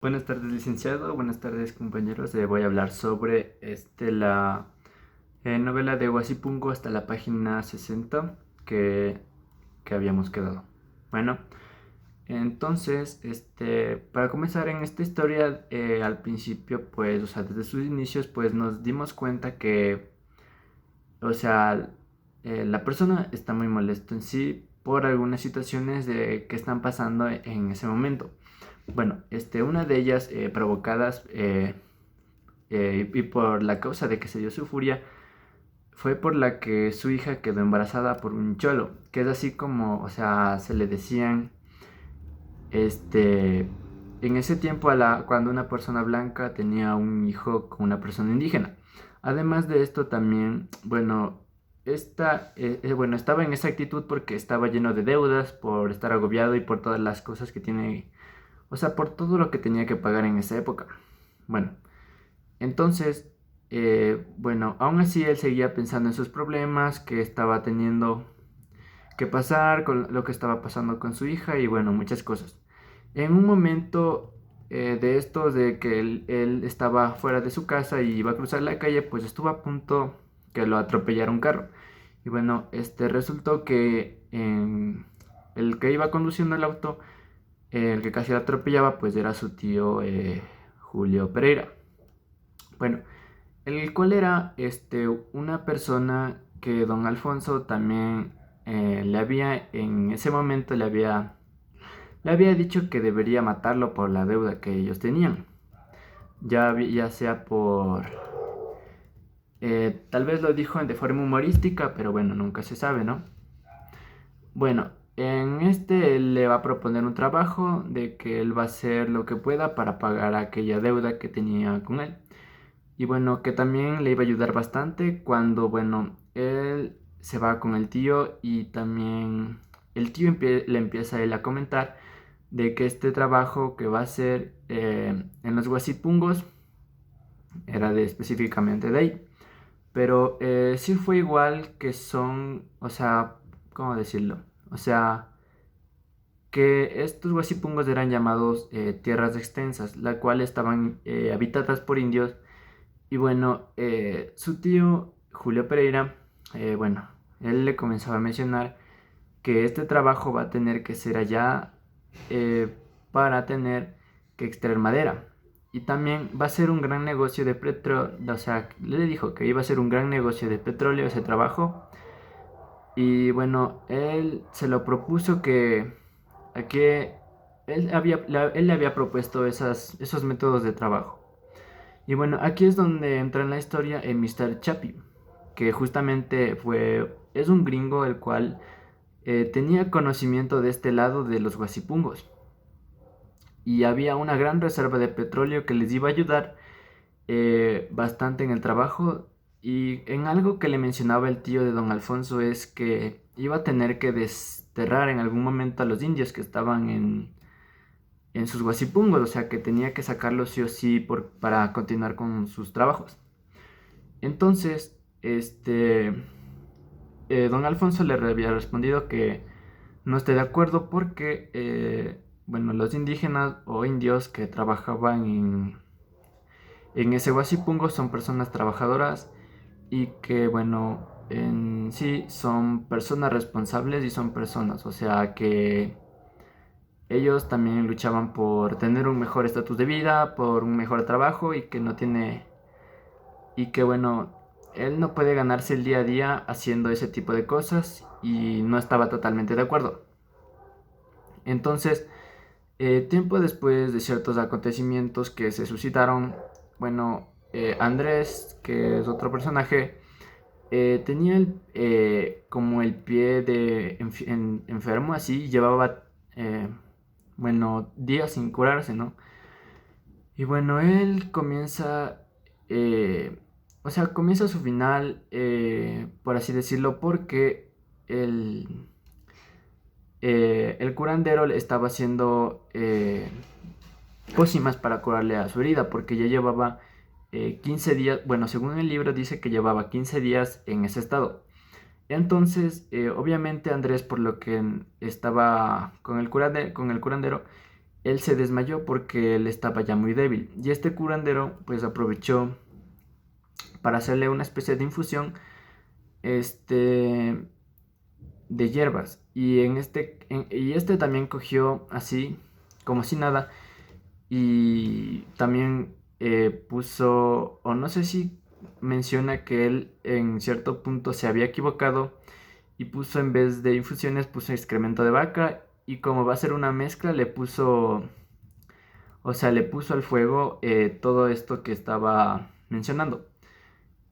Buenas tardes, licenciado. Buenas tardes, compañeros. Voy a hablar sobre la novela de Huasipungo hasta la página 60 que, que habíamos quedado. Bueno, entonces, para comenzar en esta historia, al principio, pues, o sea, desde sus inicios, pues nos dimos cuenta que, o sea, la persona está muy molesta en sí por algunas situaciones que están pasando en ese momento. Bueno, una de ellas provocadas y por la causa de que se dio su furia fue por la que su hija quedó embarazada por un cholo, que es así como, o sea, se le decían, este, en ese tiempo cuando una persona blanca tenía un hijo con una persona indígena. Además de esto también, bueno, bueno, estaba en esa actitud porque estaba lleno de deudas, por estar agobiado y por todas las cosas que tiene, o sea, por todo lo que tenía que pagar en esa época. Bueno, entonces, bueno, aún así él seguía pensando en sus problemas que estaba teniendo que pasar, con lo que estaba pasando con su hija y bueno, muchas cosas. En un momento de estos de que él estaba fuera de su casa y iba a cruzar la calle, pues estuvo a punto que lo atropellara un carro. Y bueno, resultó que el que iba conduciendo el auto, el que casi lo atropellaba, pues era su tío Julio Pereira. Bueno, el cual era una persona que don Alfonso también en ese momento le había dicho que debería matarlo por la deuda que ellos tenían. Ya sea por... tal vez lo dijo de forma humorística, pero bueno, nunca se sabe, ¿no? Bueno, en él le va a proponer un trabajo de que él va a hacer lo que pueda para pagar aquella deuda que tenía con él. Y bueno, que también le iba a ayudar bastante cuando, bueno, él se va con el tío y también el tío le empieza a él a comentar de que este trabajo que va a hacer en los Guasipungos era de específicamente de ahí. Pero sí fue igual que son, o sea, ¿cómo decirlo? O sea, que estos Guasipungos eran llamados tierras extensas, la cual estaban habitadas por indios. Y bueno, su tío Julio Pereira, bueno, él le comenzaba a mencionar que este trabajo va a tener que ser allá eh, para tener que extraer madera. Y también va a ser un gran negocio de petróleo, o sea, le dijo que iba a ser un gran negocio de petróleo ese trabajo. Y bueno, él se lo propuso que él le había propuesto esos métodos de trabajo. Y bueno, aquí es donde entra en la historia el Mr. Chapi, que justamente es un gringo el cual tenía conocimiento de este lado de los guasipungos. Y había una gran reserva de petróleo que les iba a ayudar bastante en el trabajo. Y en algo que le mencionaba el tío de don Alfonso es que iba a tener que desterrar en algún momento a los indios que estaban en sus guasipungos, o sea que tenía que sacarlos sí o sí para continuar con sus trabajos. Entonces, don Alfonso le había respondido que no esté de acuerdo porque, bueno, los indígenas o indios que trabajaban en ese Huasipungo son personas trabajadoras y que, bueno, en sí son personas responsables y son personas, o sea que ellos también luchaban por tener un mejor estatus de vida, por un mejor trabajo y que no tiene y que bueno, él no puede ganarse el día a día haciendo ese tipo de cosas y no estaba totalmente de acuerdo. Entonces, tiempo después de ciertos acontecimientos que se suscitaron, bueno, Andrés, que es otro personaje, tenía como el pie de enfermo, así, llevaba, bueno, días sin curarse, ¿no? Y bueno, él comienza, eh, o sea, comienza su final, por así decirlo, porque el, el curandero le estaba haciendo pócimas para curarle a su herida, porque ya llevaba 15 días, bueno, según el libro dice que llevaba 15 días en ese estado. Entonces, obviamente Andrés, por lo que estaba con el curandero, él se desmayó porque él estaba ya muy débil. Y este curandero pues aprovechó para hacerle una especie de infusión este, de hierbas. Y este también cogió así, como si nada, y también puso, o no sé si menciona que él en cierto punto se había equivocado y puso en vez de infusiones, puso excremento de vaca y como va a ser una mezcla, le puso, o sea, le puso al fuego todo esto que estaba mencionando.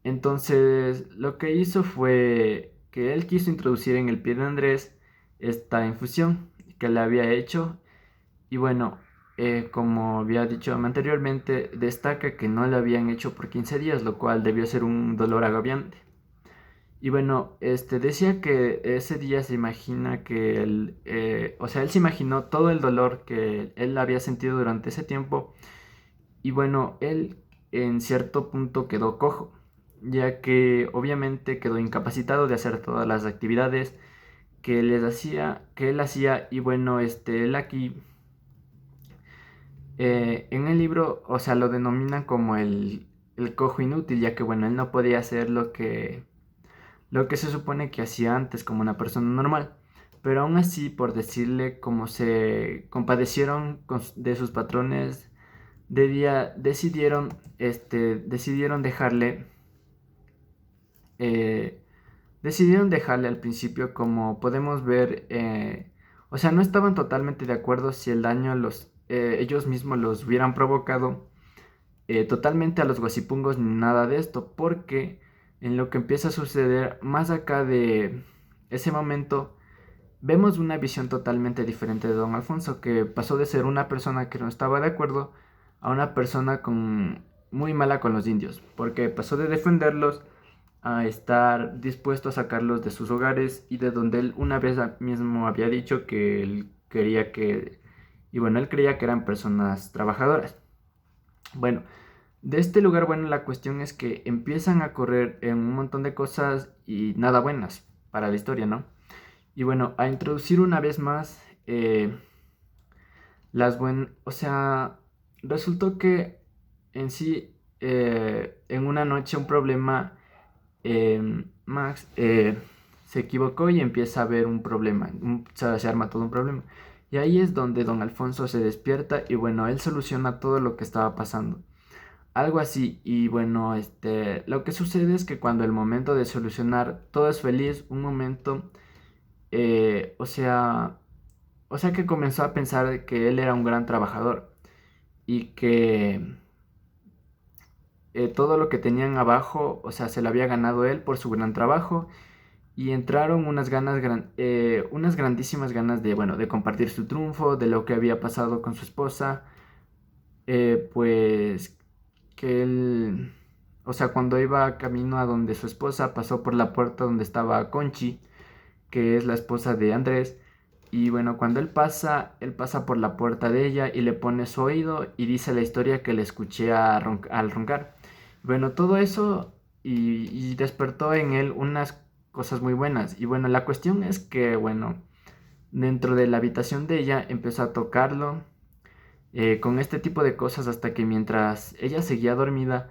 Entonces, lo que hizo fue que él quiso introducir en el pie de Andrés esta infusión que le había hecho. Y bueno, como había dicho anteriormente, destaca que no le habían hecho por 15 días, lo cual debió ser un dolor agobiante. Y bueno, decía que ese día se imagina que él, o sea, él se imaginó todo el dolor que él había sentido durante ese tiempo. Y bueno, él en cierto punto quedó cojo, ya que obviamente quedó incapacitado de hacer todas las actividades que él hacía. Y bueno, él aquí en el libro, o sea, lo denominan como el cojo inútil, ya que bueno, él no podía hacer lo que se supone que hacía antes como una persona normal. Pero aún así, por decirle, como se compadecieron de sus patrones de día, decidieron dejarle, eh, decidieron dejarle al principio, como podemos ver, o sea, no estaban totalmente de acuerdo si el daño ellos mismos los hubieran provocado totalmente a los guasipungos ni nada de esto, porque en lo que empieza a suceder más acá de ese momento, vemos una visión totalmente diferente de Don Alfonso, que pasó de ser una persona que no estaba de acuerdo a una persona muy mala con los indios, porque pasó de defenderlos a estar dispuesto a sacarlos de sus hogares y de donde él una vez mismo había dicho que él quería y bueno, él creía que eran personas trabajadoras. Bueno, de este lugar, bueno, la cuestión es que empiezan a correr en un montón de cosas y nada buenas para la historia, ¿no? Y bueno, a introducir una vez más o sea, resultó que en sí, en una noche un problema, Max se equivocó y empieza a haber un problema, se arma todo un problema. Y ahí es donde don Alfonso se despierta y bueno, él soluciona todo lo que estaba pasando. Algo así, y bueno, lo que sucede es que cuando el momento de solucionar todo es feliz, un momento, eh, o sea, o sea que comenzó a pensar de que él era un gran trabajador y que todo lo que tenían abajo, o sea, se lo había ganado él por su gran trabajo y entraron unas grandísimas ganas de, bueno, de compartir su triunfo, de lo que había pasado con su esposa, pues que él, o sea, cuando iba camino a donde su esposa, pasó por la puerta donde estaba Conchi, que es la esposa de Andrés. Y bueno, cuando él pasa por la puerta de ella y le pone su oído y dice la historia que le escuché al roncar. Bueno, todo eso y despertó en él unas cosas muy buenas. Y bueno, la cuestión es que, bueno, dentro de la habitación de ella empezó a tocarlo con este tipo de cosas hasta que mientras ella seguía dormida,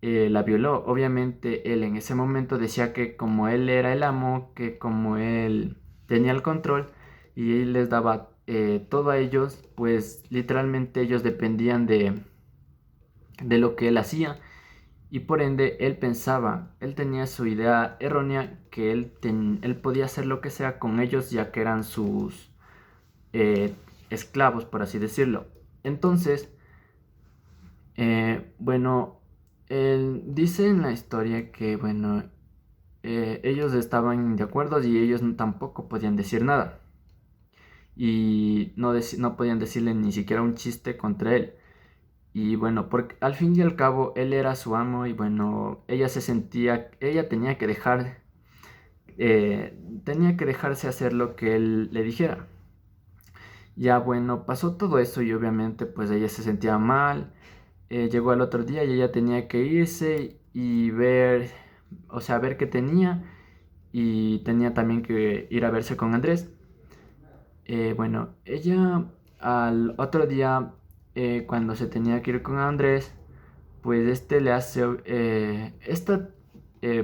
la violó. Obviamente él en ese momento decía que como él era el amo, que como él tenía el control y él les daba todo a ellos, pues literalmente ellos dependían de lo que él hacía y por ende él pensaba, él tenía su idea errónea que él podía hacer lo que sea con ellos ya que eran sus esclavos, por así decirlo. Entonces, bueno, él dice en la historia que, bueno, ellos estaban de acuerdo y ellos tampoco podían decir nada. Y no podían decirle ni siquiera un chiste contra él. Y bueno, porque al fin y al cabo él era su amo y bueno, ella tenía que dejarse hacer lo que él le dijera. Ya bueno, pasó todo eso y obviamente pues ella se sentía mal. Llegó al otro día y ella tenía que irse y ver, o sea, ver qué tenía y tenía también que ir a verse con Andrés. Bueno, ella al otro día, cuando se tenía que ir con Andrés, pues este le hace, esta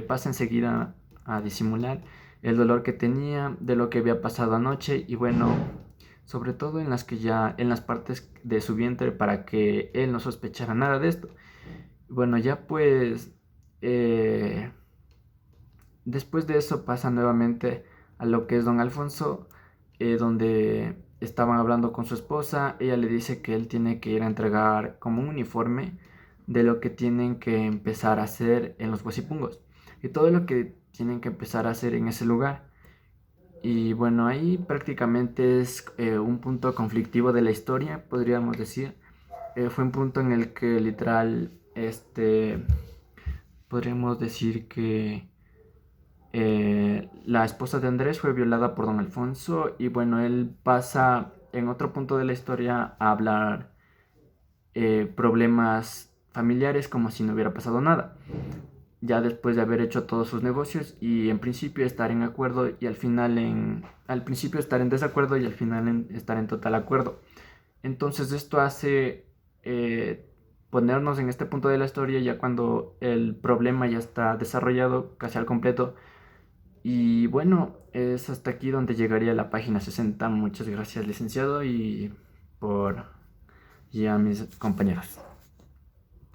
pasa enseguida a disimular el dolor que tenía de lo que había pasado anoche y bueno, sobre todo en las que ya, en las partes de su vientre para que él no sospechara nada de esto. Bueno, ya pues, eh, después de eso pasa nuevamente a lo que es don Alfonso, donde estaban hablando con su esposa. Ella le dice que él tiene que ir a entregar como un uniforme de lo que tienen que empezar a hacer en los Guasipungos y todo lo que tienen que empezar a hacer en ese lugar. Y bueno, ahí prácticamente es un punto conflictivo de la historia, podríamos decir. Fue un punto en el que literal, podríamos decir que la esposa de Andrés fue violada por don Alfonso y bueno, él pasa en otro punto de la historia a hablar problemas familiares como si no hubiera pasado nada, ya después de haber hecho todos sus negocios y en principio estar en acuerdo y al final al principio estar en desacuerdo y al final estar en total acuerdo. Entonces esto hace eh, ponernos en este punto de la historia ya cuando el problema ya está desarrollado casi al completo y bueno, es hasta aquí donde llegaría la página 60. Muchas gracias, licenciado, y a mis compañeros.